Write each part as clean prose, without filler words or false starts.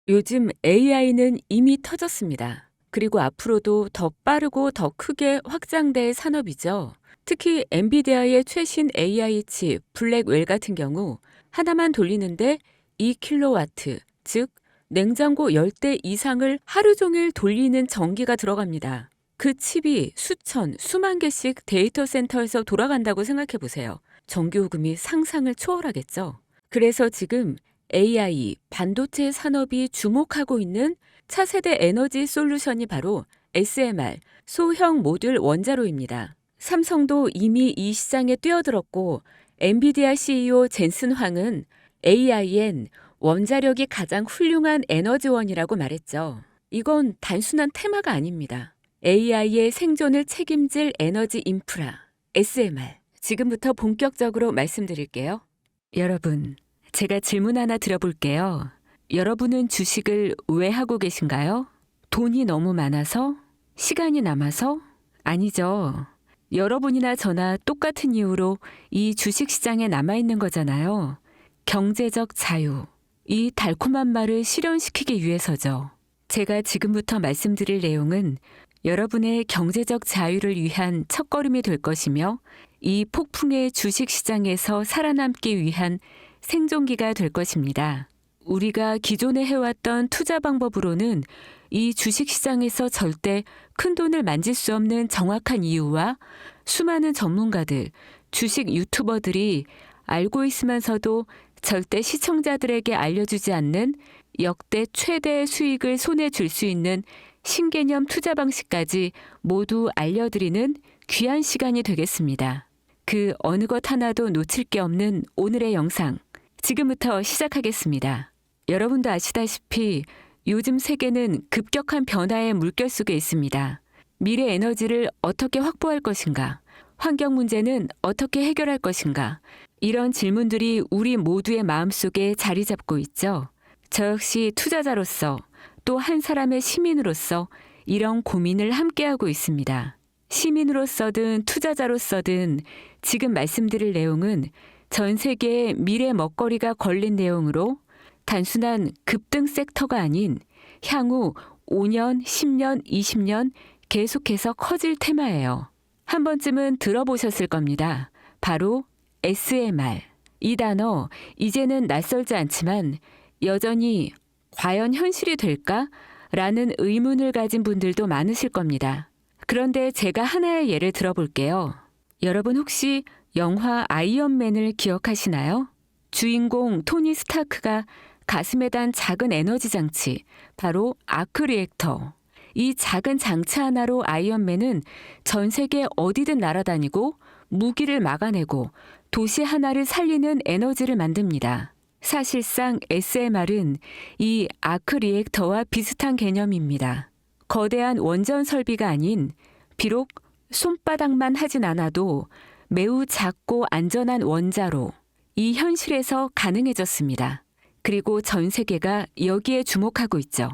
요즘 AI는 이미 터졌습니다. 그리고 앞으로도 더 빠르고 더 크게 확장될 산업이죠. 특히 엔비디아의 최신 AI 칩 블랙웰 같은 경우 하나만 돌리는데 2kW, 즉 냉장고 10대 이상을 하루 종일 돌리는 전기가 들어갑니다. 그 칩이 수천, 수만 개씩 데이터 센터에서 돌아간다고 생각해 보세요. 전기요금이 상상을 초월하겠죠. 그래서 지금 AI, 반도체 산업이 주목하고 있는 차세대 에너지 솔루션이 바로 SMR, 소형 모듈 원자로입니다. 삼성도 이미 이 시장에 뛰어들었고 엔비디아 CEO 젠슨 황은 AI엔 원자력이 가장 훌륭한 에너지원이라고 말했죠. 이건 단순한 테마가 아닙니다. AI의 생존을 책임질 에너지 인프라, SMR. 지금부터 본격적으로 말씀드릴게요. 여러분, 제가 질문 하나 드려볼게요. 여러분은 주식을 왜 하고 계신가요? 돈이 너무 많아서? 시간이 남아서? 아니죠. 여러분이나 저나 똑같은 이유로 이 주식시장에 남아있는 거잖아요. 경제적 자유. 이 달콤한 말을 실현시키기 위해서죠. 제가 지금부터 말씀드릴 내용은 여러분의 경제적 자유를 위한 첫걸음이 될 것이며 이 폭풍의 주식시장에서 살아남기 위한 생존기가 될 것입니다. 우리가 기존에 해왔던 투자 방법으로는 이 주식시장에서 절대 큰 돈을 만질 수 없는 정확한 이유와 수많은 전문가들, 주식 유튜버들이 알고 있으면서도 절대 시청자들에게 알려주지 않는 역대 최대의 수익을 손에 쥘 수 있는 신개념 투자 방식까지 모두 알려드리는 귀한 시간이 되겠습니다. 그 어느 것 하나도 놓칠 게 없는 오늘의 영상, 지금부터 시작하겠습니다. 여러분도 아시다시피 요즘 세계는 급격한 변화의 물결 속에 있습니다. 미래 에너지를 어떻게 확보할 것인가? 환경 문제는 어떻게 해결할 것인가? 이런 질문들이 우리 모두의 마음속에 자리 잡고 있죠. 저 역시 투자자로서 또 한 사람의 시민으로서 이런 고민을 함께하고 있습니다. 시민으로서든 투자자로서든 지금 말씀드릴 내용은 전 세계의 미래 먹거리가 걸린 내용으로 단순한 급등 섹터가 아닌 향후 5년, 10년, 20년 계속해서 커질 테마예요. 한 번쯤은 들어보셨을 겁니다. 바로 SMR. 이 단어 이제는 낯설지 않지만 여전히 과연 현실이 될까? 라는 의문을 가진 분들도 많으실 겁니다. 그런데 제가 하나의 예를 들어볼게요. 여러분 혹시 영화 아이언맨을 기억하시나요? 주인공 토니 스타크가 가슴에 단 작은 에너지 장치, 바로 아크 리액터. 이 작은 장치 하나로 아이언맨은 전 세계 어디든 날아다니고 무기를 막아내고 도시 하나를 살리는 에너지를 만듭니다. 사실상 SMR은 이 아크 리액터와 비슷한 개념입니다. 거대한 원전 설비가 아닌 비록 손바닥만 하진 않아도 매우 작고 안전한 원자로 이 현실에서 가능해졌습니다. 그리고 전 세계가 여기에 주목하고 있죠.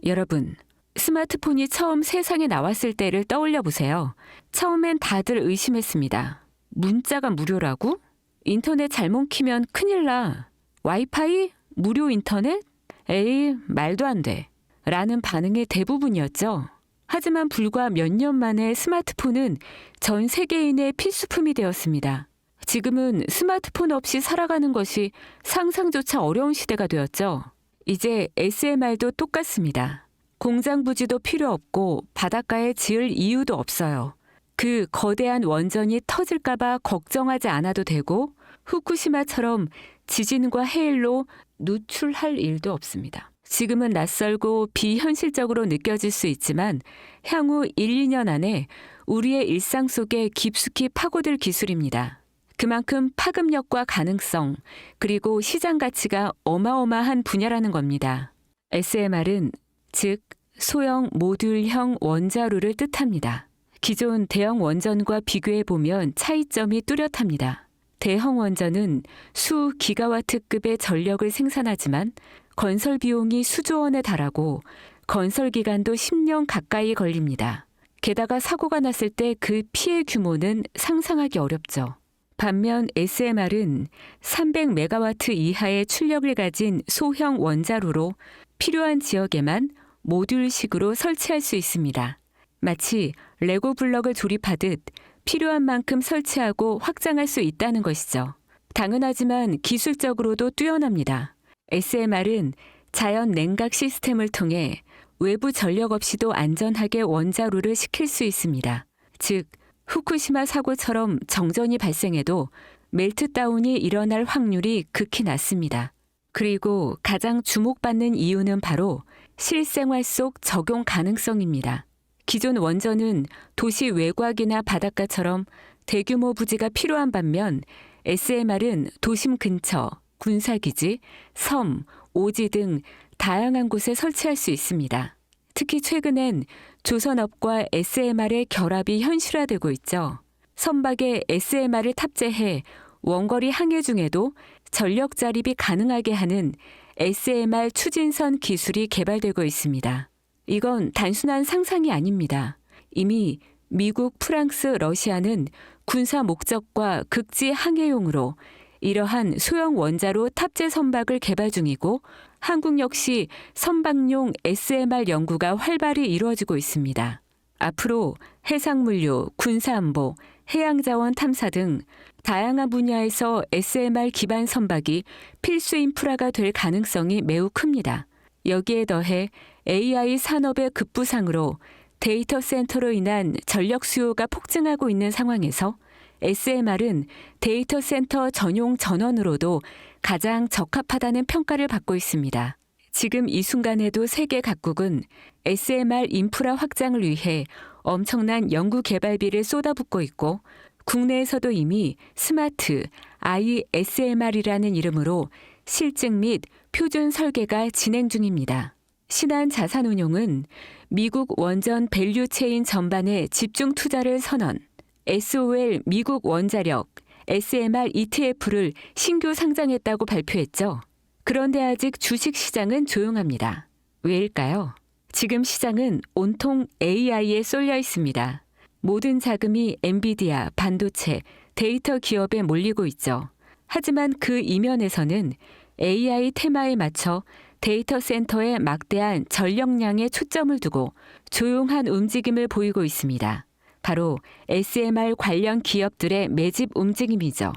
여러분, 스마트폰이 처음 세상에 나왔을 때를 떠올려 보세요. 처음엔 다들 의심했습니다. 문자가 무료라고? 인터넷 잘못 키면 큰일 나. 와이파이? 무료 인터넷? 에이, 말도 안 돼. 라는 반응이 대부분이었죠. 하지만 불과 몇 년 만에 스마트폰은 전 세계인의 필수품이 되었습니다. 지금은 스마트폰 없이 살아가는 것이 상상조차 어려운 시대가 되었죠. 이제 SMR도 똑같습니다. 공장 부지도 필요 없고 바닷가에 지을 이유도 없어요. 그 거대한 원전이 터질까봐 걱정하지 않아도 되고 후쿠시마처럼 지진과 해일로 누출할 일도 없습니다. 지금은 낯설고 비현실적으로 느껴질 수 있지만 향후 1, 2년 안에 우리의 일상 속에 깊숙이 파고들 기술입니다. 그만큼 파급력과 가능성, 그리고 시장 가치가 어마어마한 분야라는 겁니다. SMR은 즉 소형 모듈형 원자로를 뜻합니다. 기존 대형 원전과 비교해보면 차이점이 뚜렷합니다. 대형 원전은 수 기가와트급의 전력을 생산하지만 건설 비용이 수조 원에 달하고 건설 기간도 10년 가까이 걸립니다. 게다가 사고가 났을 때 그 피해 규모는 상상하기 어렵죠. 반면 SMR은 300메가와트 이하의 출력을 가진 소형 원자로로 필요한 지역에만 모듈식으로 설치할 수 있습니다. 마치 레고 블럭을 조립하듯 필요한 만큼 설치하고 확장할 수 있다는 것이죠. 당연하지만 기술적으로도 뛰어납니다. SMR은 자연 냉각 시스템을 통해 외부 전력 없이도 안전하게 원자로를 식힐 수 있습니다. 즉, 후쿠시마 사고처럼 정전이 발생해도 멜트다운이 일어날 확률이 극히 낮습니다. 그리고 가장 주목받는 이유는 바로 실생활 속 적용 가능성입니다. 기존 원전은 도시 외곽이나 바닷가처럼 대규모 부지가 필요한 반면 SMR은 도심 근처, 군사기지, 섬, 오지 등 다양한 곳에 설치할 수 있습니다. 특히 최근엔 조선업과 SMR의 결합이 현실화되고 있죠. 선박에 SMR을 탑재해 원거리 항해 중에도 전력 자립이 가능하게 하는 SMR 추진선 기술이 개발되고 있습니다. 이건 단순한 상상이 아닙니다. 이미 미국, 프랑스, 러시아는 군사 목적과 극지 항해용으로 이러한 소형 원자로 탑재 선박을 개발 중이고 한국 역시 선박용 SMR 연구가 활발히 이루어지고 있습니다. 앞으로 해상물류, 군사안보, 해양자원 탐사 등 다양한 분야에서 SMR 기반 선박이 필수 인프라가 될 가능성이 매우 큽니다. 여기에 더해 AI 산업의 급부상으로 데이터 센터로 인한 전력 수요가 폭증하고 있는 상황에서 SMR은 데이터 센터 전용 전원으로도 가장 적합하다는 평가를 받고 있습니다. 지금 이 순간에도 세계 각국은 SMR 인프라 확장을 위해 엄청난 연구 개발비를 쏟아붓고 있고 국내에서도 이미 스마트 ISMR이라는 이름으로 실증 및 표준 설계가 진행 중입니다. 신한자산운용은 미국 원전 밸류체인 전반에 집중 투자를 선언, SOL 미국 원자력 SMR ETF를 신규 상장했다고 발표했죠. 그런데 아직 주식 시장은 조용합니다. 왜일까요? 지금 시장은 온통 AI에 쏠려 있습니다. 모든 자금이 엔비디아, 반도체, 데이터 기업에 몰리고 있죠. 하지만 그 이면에서는 AI 테마에 맞춰 데이터 센터에 막대한 전력량에 초점을 두고 조용한 움직임을 보이고 있습니다. 바로 SMR 관련 기업들의 매집 움직임이죠.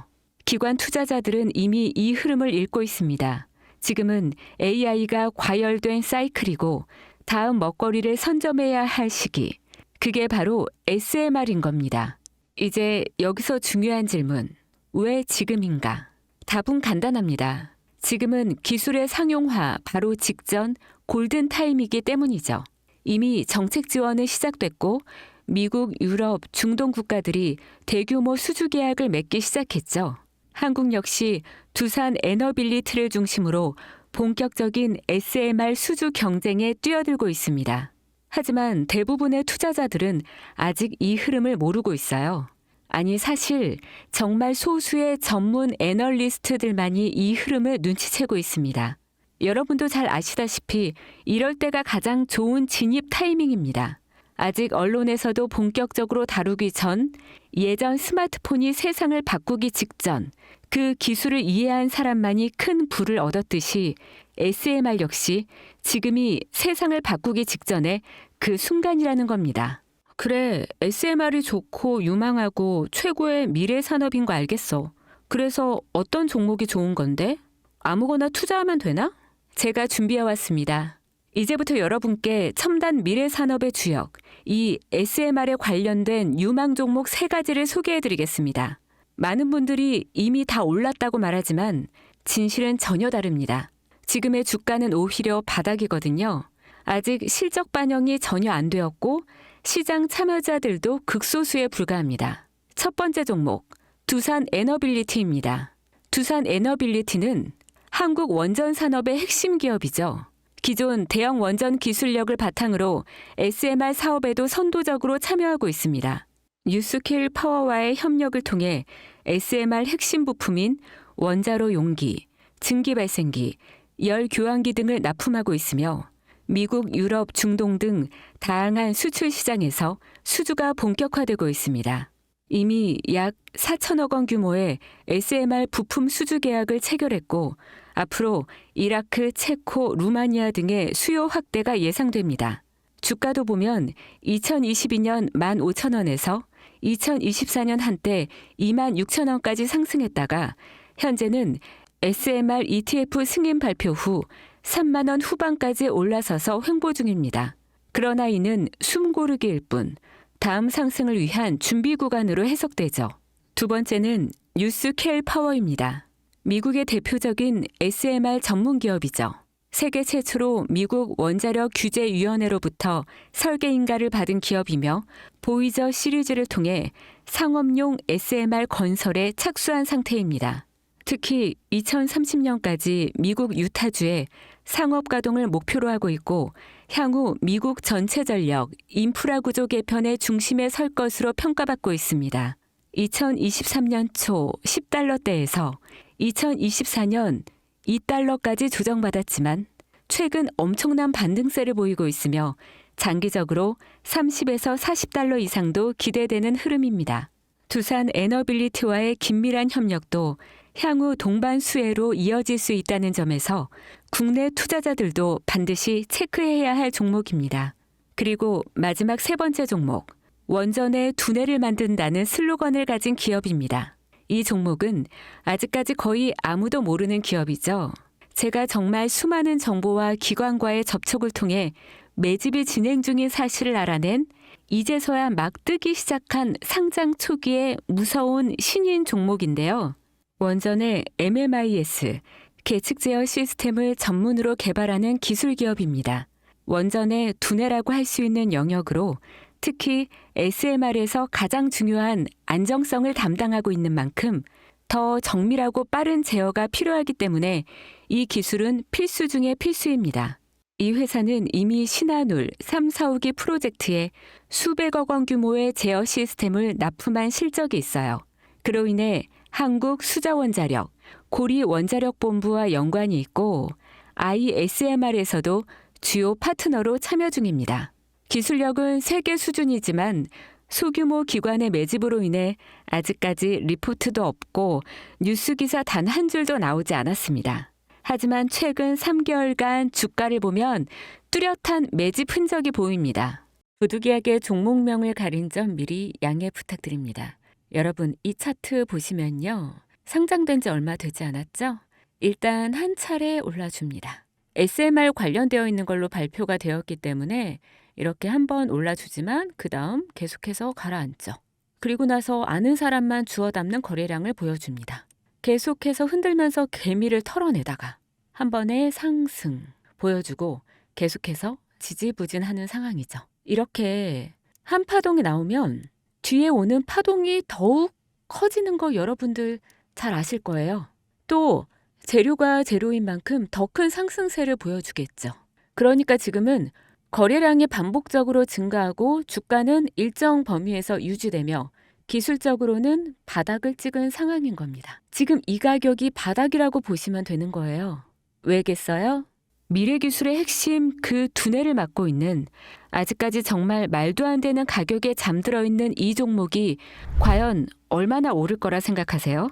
기관 투자자들은 이미 이 흐름을 읽고 있습니다. 지금은 AI가 과열된 사이클이고 다음 먹거리를 선점해야 할 시기. 그게 바로 SMR인 겁니다. 이제 여기서 중요한 질문. 왜 지금인가? 답은 간단합니다. 지금은 기술의 상용화 바로 직전 골든 타임이기 때문이죠. 이미 정책 지원은 시작됐고 미국, 유럽, 중동 국가들이 대규모 수주 계약을 맺기 시작했죠. 한국 역시 두산 에너빌리티를 중심으로 본격적인 SMR 수주 경쟁에 뛰어들고 있습니다. 하지만 대부분의 투자자들은 아직 이 흐름을 모르고 있어요. 아니 사실 정말 소수의 전문 애널리스트들만이 이 흐름을 눈치채고 있습니다. 여러분도 잘 아시다시피 이럴 때가 가장 좋은 진입 타이밍입니다. 아직 언론에서도 본격적으로 다루기 전, 예전 스마트폰이 세상을 바꾸기 직전, 그 기술을 이해한 사람만이 큰 부를 얻었듯이 SMR 역시 지금이 세상을 바꾸기 직전에 그 순간이라는 겁니다. 그래, SMR이 좋고 유망하고 최고의 미래 산업인 거 알겠어. 그래서 어떤 종목이 좋은 건데? 아무거나 투자하면 되나? 제가 준비해왔습니다. 이제부터 여러분께 첨단 미래 산업의 주역, 이 SMR에 관련된 유망 종목 3가지를 소개해드리겠습니다. 많은 분들이 이미 다 올랐다고 말하지만 진실은 전혀 다릅니다. 지금의 주가는 오히려 바닥이거든요. 아직 실적 반영이 전혀 안 되었고 시장 참여자들도 극소수에 불과합니다. 첫 번째 종목, 두산 에너빌리티입니다. 두산 에너빌리티는 한국 원전 산업의 핵심 기업이죠. 기존 대형 원전 기술력을 바탕으로 SMR 사업에도 선도적으로 참여하고 있습니다. 뉴스케일 파워와의 협력을 통해 SMR 핵심 부품인 원자로 용기, 증기 발생기, 열 교환기 등을 납품하고 있으며 미국, 유럽, 중동 등 다양한 수출 시장에서 수주가 본격화되고 있습니다. 이미 약 4천억 원 규모의 SMR 부품 수주 계약을 체결했고 앞으로 이라크, 체코, 루마니아 등의 수요 확대가 예상됩니다. 주가도 보면 2022년 15,000원에서 2024년 한때 26,000원까지 상승했다가 현재는 SMR ETF 승인 발표 후 3만 원 후반까지 올라서서 횡보 중입니다. 그러나 이는 숨고르기일 뿐 다음 상승을 위한 준비 구간으로 해석되죠. 두 번째는 뉴스케일 파워입니다. 미국의 대표적인 SMR 전문 기업이죠. 세계 최초로 미국 원자력 규제위원회로부터 설계 인가를 받은 기업이며 보이저 시리즈를 통해 상업용 SMR 건설에 착수한 상태입니다. 특히 2030년까지 미국 유타주에 상업 가동을 목표로 하고 있고 향후 미국 전체 전력, 인프라 구조 개편의 중심에 설 것으로 평가받고 있습니다. 2023년 초 10달러대에서 2024년 2달러까지 조정받았지만 최근 엄청난 반등세를 보이고 있으며 장기적으로 30에서 40달러 이상도 기대되는 흐름입니다. 두산 에너빌리티와의 긴밀한 협력도 향후 동반 수혜로 이어질 수 있다는 점에서 국내 투자자들도 반드시 체크해야 할 종목입니다. 그리고 마지막 세 번째 종목, 원전의 두뇌를 만든다는 슬로건을 가진 기업입니다. 이 종목은 아직까지 거의 아무도 모르는 기업이죠. 제가 정말 수많은 정보와 기관과의 접촉을 통해 매집이 진행 중인 사실을 알아낸 이제서야 막 뜨기 시작한 상장 초기의 무서운 신인 종목인데요. 원전의 MMIS, 계측 제어 시스템을 전문으로 개발하는 기술 기업입니다. 원전의 두뇌라고 할 수 있는 영역으로 특히 SMR에서 가장 중요한 안정성을 담당하고 있는 만큼 더 정밀하고 빠른 제어가 필요하기 때문에 이 기술은 필수 중의 필수입니다. 이 회사는 이미 신한울 3, 4호기 프로젝트에 수백억 원 규모의 제어 시스템을 납품한 실적이 있어요. 그로 인해 한국수자원자력, 고리원자력본부와 연관이 있고 ISMR에서도 주요 파트너로 참여 중입니다. 기술력은 세계 수준이지만 소규모 기관의 매집으로 인해 아직까지 리포트도 없고 뉴스 기사 단 한 줄도 나오지 않았습니다. 하지만 최근 3개월간 주가를 보면 뚜렷한 매집 흔적이 보입니다. 부득이하게 종목명을 가린 점 미리 양해 부탁드립니다. 여러분, 이 차트 보시면요. 상장된 지 얼마 되지 않았죠? 일단 한 차례 올라줍니다. SMR 관련되어 있는 걸로 발표가 되었기 때문에 이렇게 한번 올라주지만 그 다음 계속해서 가라앉죠. 그리고 나서 아는 사람만 주워 담는 거래량을 보여줍니다. 계속해서 흔들면서 개미를 털어내다가 한 번의 상승 보여주고 계속해서 지지부진하는 상황이죠. 이렇게 한 파동이 나오면 뒤에 오는 파동이 더욱 커지는 거 여러분들 잘 아실 거예요. 또 재료가 재료인 만큼 더 큰 상승세를 보여주겠죠. 그러니까 지금은 거래량이 반복적으로 증가하고 주가는 일정 범위에서 유지되며 기술적으로는 바닥을 찍은 상황인 겁니다. 지금 이 가격이 바닥이라고 보시면 되는 거예요. 왜겠어요? 미래기술의 핵심 그 두뇌를 맡고 있는 아직까지 정말 말도 안 되는 가격에 잠들어 있는 이 종목이 과연 얼마나 오를 거라 생각하세요?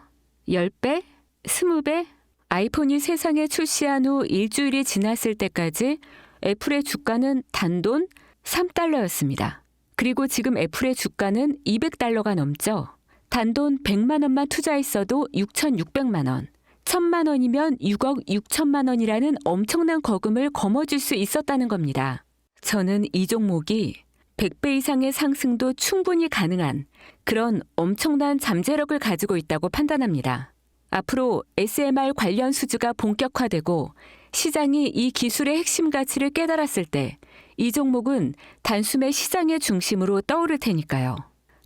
10배? 20배? 아이폰이 세상에 출시한 후 일주일이 지났을 때까지 애플의 주가는 단돈 3달러였습니다. 그리고 지금 애플의 주가는 200달러가 넘죠. 단돈 100만 원만 투자했어도 6,600만 원. 1,000만 원이면 6억 6천만 원이라는 엄청난 거금을 거머쥘 수 있었다는 겁니다. 저는 이 종목이 100배 이상의 상승도 충분히 가능한 그런 엄청난 잠재력을 가지고 있다고 판단합니다. 앞으로 SMR 관련 수주가 본격화되고 시장이 이 기술의 핵심 가치를 깨달았을 때 이 종목은 단숨에 시장의 중심으로 떠오를 테니까요.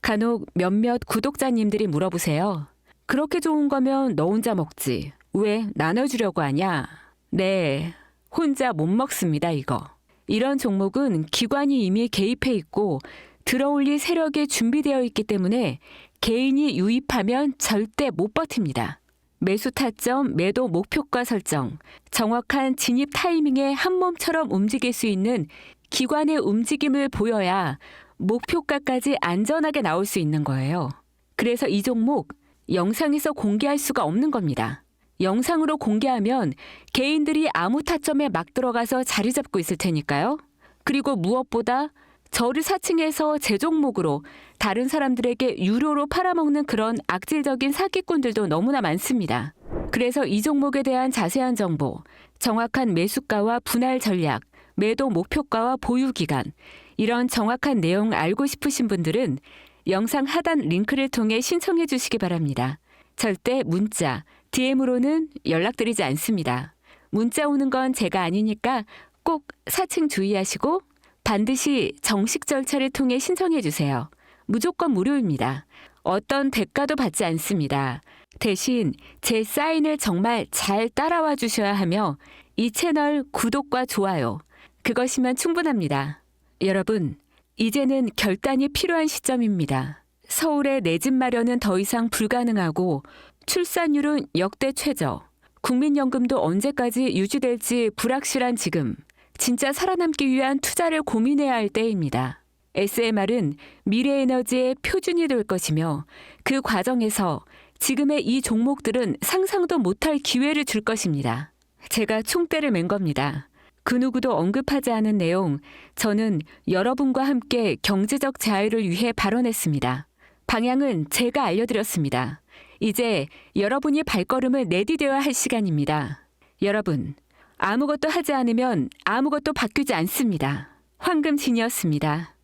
간혹 몇몇 구독자님들이 물어보세요. 그렇게 좋은 거면 너 혼자 먹지. 왜 나눠주려고 하냐? 네, 혼자 못 먹습니다, 이거. 이런 종목은 기관이 이미 개입해 있고 들어올릴 세력이 준비되어 있기 때문에 개인이 유입하면 절대 못 버팁니다. 매수 타점, 매도 목표가 설정, 정확한 진입 타이밍에 한 몸처럼 움직일 수 있는 기관의 움직임을 보여야 목표가까지 안전하게 나올 수 있는 거예요. 그래서 이 종목 영상에서 공개할 수가 없는 겁니다. 영상으로 공개하면 개인들이 아무 타점에 막 들어가서 자리 잡고 있을 테니까요. 그리고 무엇보다 저를 사칭해서 제 종목으로 다른 사람들에게 유료로 팔아먹는 그런 악질적인 사기꾼들도 너무나 많습니다. 그래서 이 종목에 대한 자세한 정보, 정확한 매수가와 분할 전략, 매도 목표가와 보유 기간, 이런 정확한 내용 알고 싶으신 분들은 영상 하단 링크를 통해 신청해 주시기 바랍니다. 절대 문자, DM으로는 연락드리지 않습니다. 문자 오는 건 제가 아니니까 꼭 사칭 주의하시고 반드시 정식 절차를 통해 신청해 주세요. 무조건 무료입니다. 어떤 대가도 받지 않습니다. 대신 제 사인을 정말 잘 따라와 주셔야 하며 이 채널 구독과 좋아요, 그것이면 충분합니다. 여러분, 이제는 결단이 필요한 시점입니다. 서울의 내 집 마련은 더 이상 불가능하고 출산율은 역대 최저, 국민연금도 언제까지 유지될지 불확실한 지금, 진짜 살아남기 위한 투자를 고민해야 할 때입니다. SMR은 미래에너지의 표준이 될 것이며 그 과정에서 지금의 이 종목들은 상상도 못할 기회를 줄 것입니다. 제가 총대를 맨 겁니다. 그 누구도 언급하지 않은 내용, 저는 여러분과 함께 경제적 자유를 위해 발언했습니다. 방향은 제가 알려드렸습니다. 이제 여러분이 발걸음을 내디뎌야 할 시간입니다. 여러분, 아무것도 하지 않으면 아무것도 바뀌지 않습니다. 황금진이었습니다.